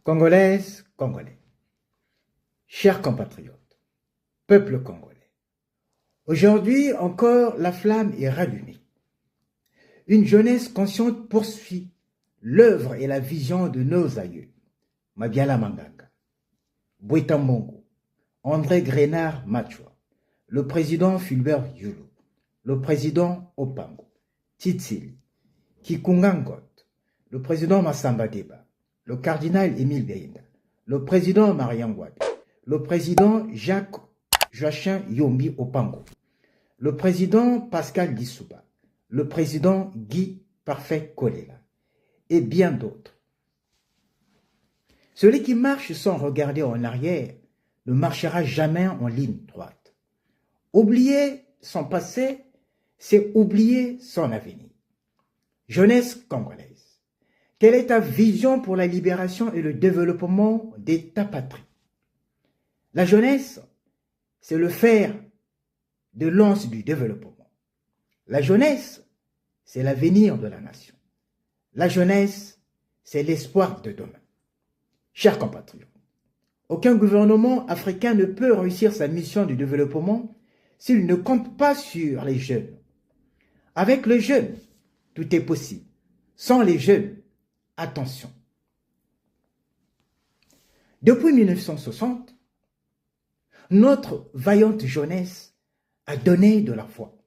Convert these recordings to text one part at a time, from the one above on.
Congolaises, Congolais, chers compatriotes, peuple congolais, aujourd'hui encore la flamme est rallumée. Une jeunesse consciente poursuit l'œuvre et la vision de nos aïeux, Mabiala Manganga, Boita Mbongo, André Grenard Machwa, le président Fulbert Yulu, le président Opango, Titsili, Kikungangot, le président Massamba Deba, le cardinal Émile Beyenda, le président Mariam Wade, le président Jacques Joachim Yombi Opango, le président Pascal Lissouba, le président Guy Parfait Kolela et bien d'autres. Celui qui marche sans regarder en arrière ne marchera jamais en ligne droite. Oublier son passé, c'est oublier son avenir. Jeunesse congolaise, quelle est ta vision pour la libération et le développement de ta patrie? La jeunesse, c'est le fer de lance du développement. La jeunesse, c'est l'avenir de la nation. La jeunesse, c'est l'espoir de demain. Chers compatriotes, aucun gouvernement africain ne peut réussir sa mission de développement s'il ne compte pas sur les jeunes. Avec les jeunes, tout est possible. Sans les jeunes, attention. Depuis 1960, notre vaillante jeunesse a donné de la foi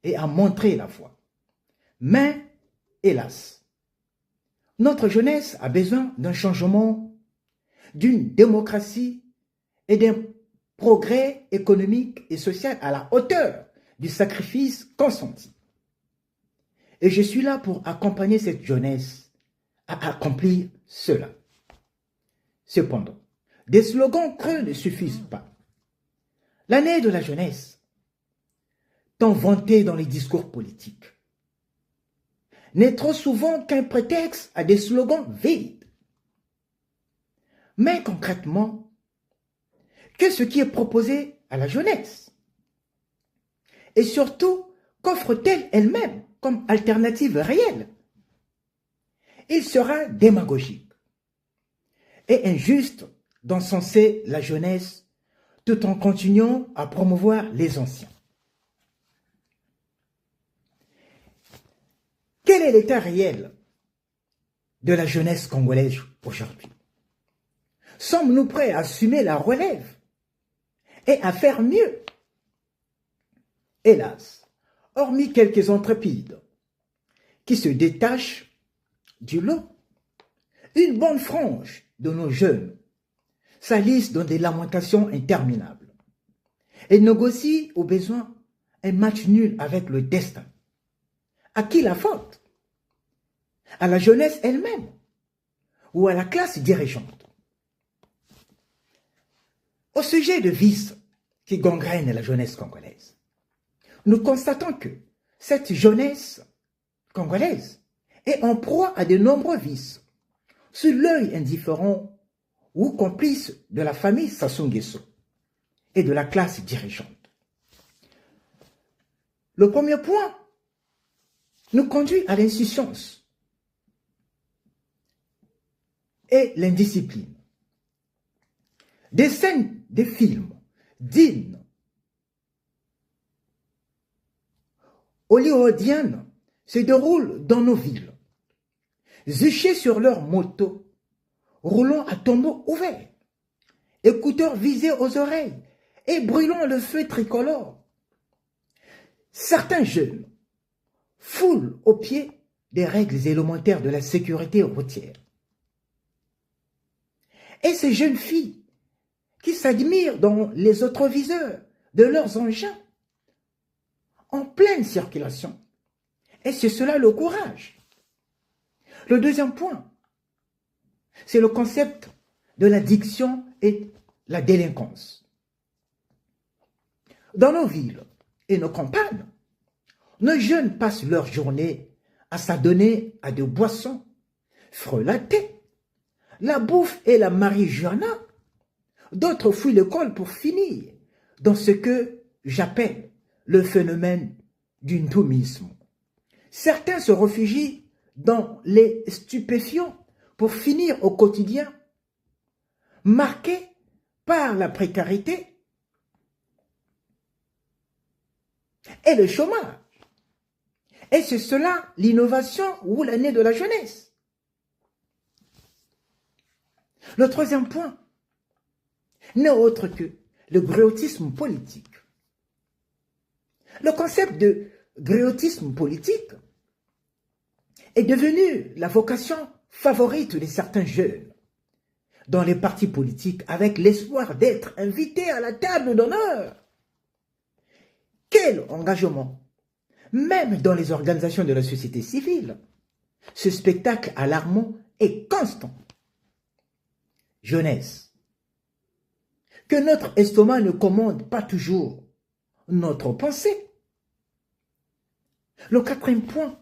et a montré la foi. Mais, hélas, notre jeunesse a besoin d'un changement, d'une démocratie et d'un progrès économique et social à la hauteur du sacrifice consenti. Et je suis là pour accompagner cette jeunesse à accomplir cela. Cependant, des slogans creux ne suffisent pas. L'année de la jeunesse, tant vantée dans les discours politiques, n'est trop souvent qu'un prétexte à des slogans vides. Mais concrètement, qu'est-ce qui est proposé à la jeunesse? Et surtout, qu'offre-t-elle elle-même comme alternative réelle? Il sera démagogique et injuste d'encenser la jeunesse tout en continuant à promouvoir les anciens. Quel est l'état réel de la jeunesse congolaise aujourd'hui? Sommes-nous prêts à assumer la relève et à faire mieux? Hélas, hormis quelques intrépides qui se détachent du lot, une bonne frange de nos jeunes s'alise dans des lamentations interminables et négocie au besoin un match nul avec le destin. À qui la faute? À la jeunesse elle-même ou à la classe dirigeante? Au sujet de vices qui gangrènent la jeunesse congolaise, nous constatons que cette jeunesse congolaise est en proie à de nombreux vices, sous l'œil indifférent ou complice de la famille Sassou Nguesso et de la classe dirigeante. Le premier point nous conduit à l'insouciance et l'indiscipline. Des scènes, des films d'hymnes hollywoodiennes se déroulent dans nos villes, juchés sur leurs motos, roulant à tombeau ouvert, écouteurs visés aux oreilles et brûlant le feu tricolore. Certains jeunes foulent aux pieds des règles élémentaires de la sécurité routière. Et ces jeunes filles qui s'admirent dans les autres-viseurs de leurs engins en pleine circulation. Et c'est cela le courage. Le deuxième point, c'est le concept de l'addiction et la délinquance. Dans nos villes et nos campagnes, nos jeunes passent leur journée à s'adonner à des boissons, frelatées, la bouffe et la marijuana. D'autres fuient l'école pour finir dans ce que j'appelle le phénomène du ndoumisme. Certains se réfugient dans les stupéfiants pour finir au quotidien marquée par la précarité et le chômage. Et c'est cela l'innovation ou l'année de la jeunesse. Le troisième point n'est autre que le griotisme politique. Le concept de griotisme politique est devenu la vocation favorite de certains jeunes dans les partis politiques avec l'espoir d'être invités à la table d'honneur. Quel engagement! Même dans les organisations de la société civile, ce spectacle alarmant est constant. Jeunesse, que notre estomac ne commande pas toujours notre pensée. Le quatrième point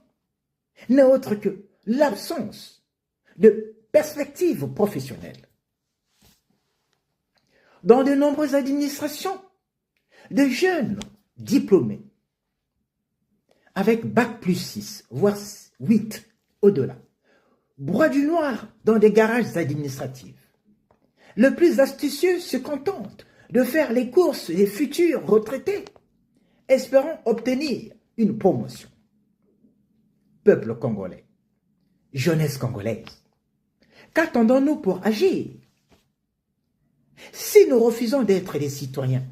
n'est autre que l'absence de perspective professionnelle. Dans de nombreuses administrations, de jeunes diplômés avec bac+6, voire 8 au-delà, broient du noir dans des garages administratifs. Le plus astucieux se contente de faire les courses des futurs retraités, espérant obtenir une promotion. Peuple congolais, jeunesse congolaise, qu'attendons-nous pour agir? Si nous refusons d'être des citoyens,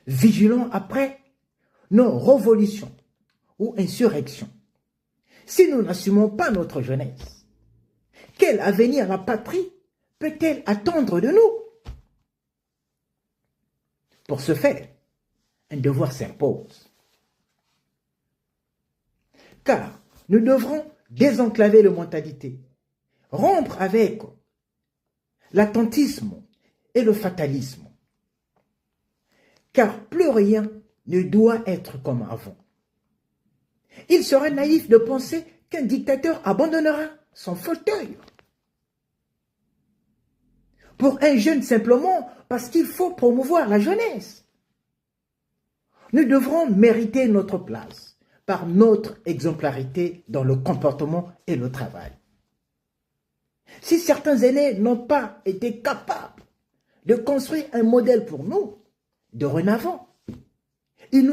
vigilants après nos révolutions ou insurrections, si nous n'assumons pas notre jeunesse, quel avenir la patrie peut-elle attendre de nous? Pour ce faire, un devoir s'impose. Car nous devrons désenclaver les mentalités, rompre avec l'attentisme et le fatalisme. Car plus rien ne doit être comme avant. Il serait naïf de penser qu'un dictateur abandonnera son fauteuil pour un jeune simplement parce qu'il faut promouvoir la jeunesse. Nous devrons mériter notre place par notre exemplarité dans le comportement et le travail. Si certains aînés n'ont pas été capables de construire un modèle pour nous, dorénavant, il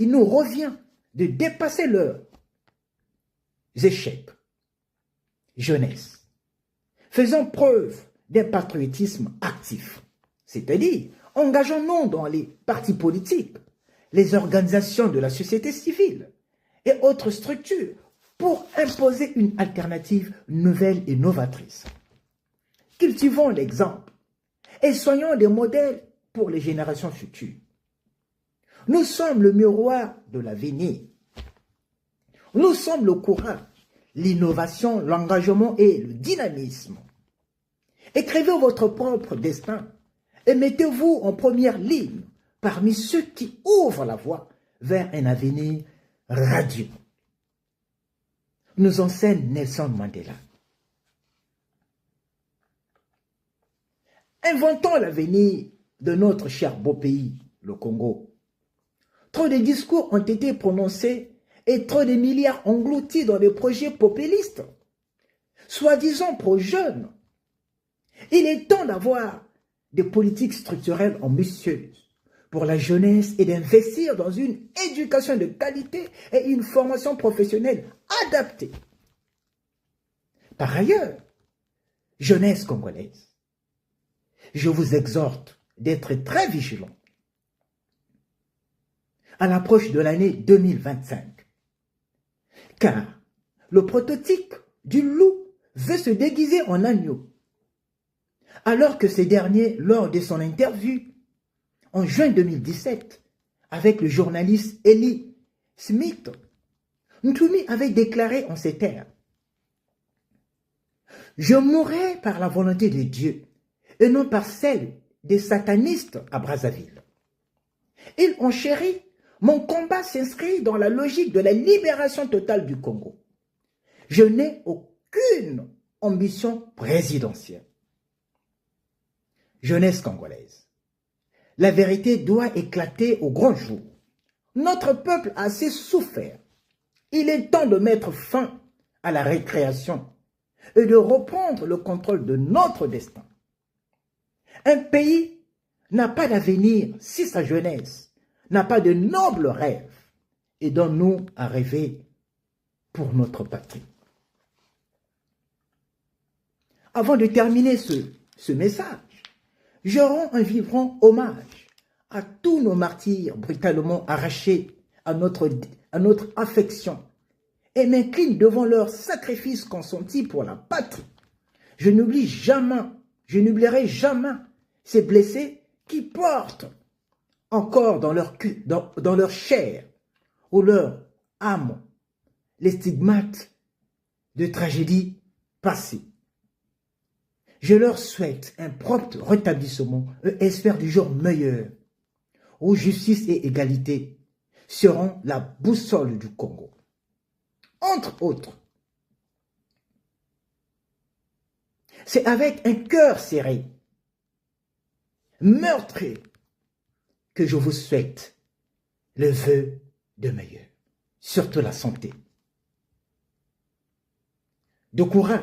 nous revient de dépasser leurs échecs. Jeunesse, faisons preuve d'un patriotisme actif, c'est-à-dire engageons-nous dans les partis politiques, les organisations de la société civile et autres structures pour imposer une alternative nouvelle et novatrice. Cultivons l'exemple et soyons des modèles pour les générations futures. Nous sommes le miroir de l'avenir. Nous sommes le courage, l'innovation, l'engagement et le dynamisme. Écrivez votre propre destin et mettez-vous en première ligne parmi ceux qui ouvrent la voie vers un avenir radieux. Nous enseigne Nelson Mandela. Inventons l'avenir de notre cher beau pays, le Congo. Trop de discours ont été prononcés et trop de milliards engloutis dans des projets populistes, soi-disant pro-jeunes. Il est temps d'avoir des politiques structurelles ambitieuses pour la jeunesse et d'investir dans une éducation de qualité et une formation professionnelle adaptée. Par ailleurs, jeunesse congolaise, je vous exhorte d'être très vigilants à l'approche de l'année 2025. Car le prototype du loup veut se déguiser en agneau. Alors que ce dernier, lors de son interview en juin 2017, avec le journaliste Eli Smith, Ntumi avait déclaré en ces termes: « Je mourrai par la volonté de Dieu et non par celle des satanistes à Brazzaville. Ils ont chéri. Mon combat s'inscrit dans la logique de la libération totale du Congo. Je n'ai aucune ambition présidentielle. » Jeunesse congolaise, la vérité doit éclater au grand jour. Notre peuple a assez souffert. Il est temps de mettre fin à la récréation et de reprendre le contrôle de notre destin. Un pays n'a pas d'avenir si sa jeunesse n'a pas de nobles rêves. Aidons-nous à rêver pour notre patrie. Avant de terminer ce message, je rends un vibrant hommage à tous nos martyrs brutalement arrachés à notre affection et m'incline devant leur sacrifice consenti pour la patrie. Je n'oublierai jamais ces blessés qui portent encore dans leur chair ou leur âme les stigmates de tragédies passées. Je leur souhaite un prompt rétablissement et espère du jour meilleur où justice et égalité seront la boussole du Congo. Entre autres, c'est avec un cœur serré, meurtri, que je vous souhaite le vœu de meilleur, surtout la santé, de courage,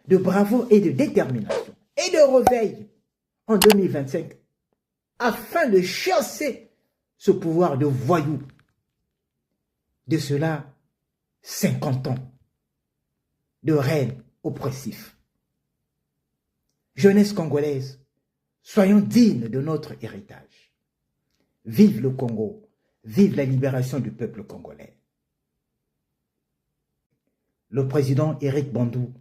de bravoure et de détermination et de réveil en 2025 afin de chasser ce pouvoir de voyous. De cela, 50 ans de règne oppressif. Jeunesse congolaise, soyons dignes de notre héritage. Vive le Congo, vive la libération du peuple congolais. Le président Éric Bandou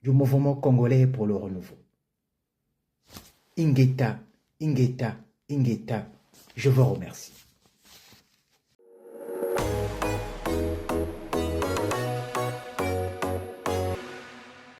du mouvement congolais pour le renouveau. Ingeta, Ingeta, Ingeta, je vous remercie.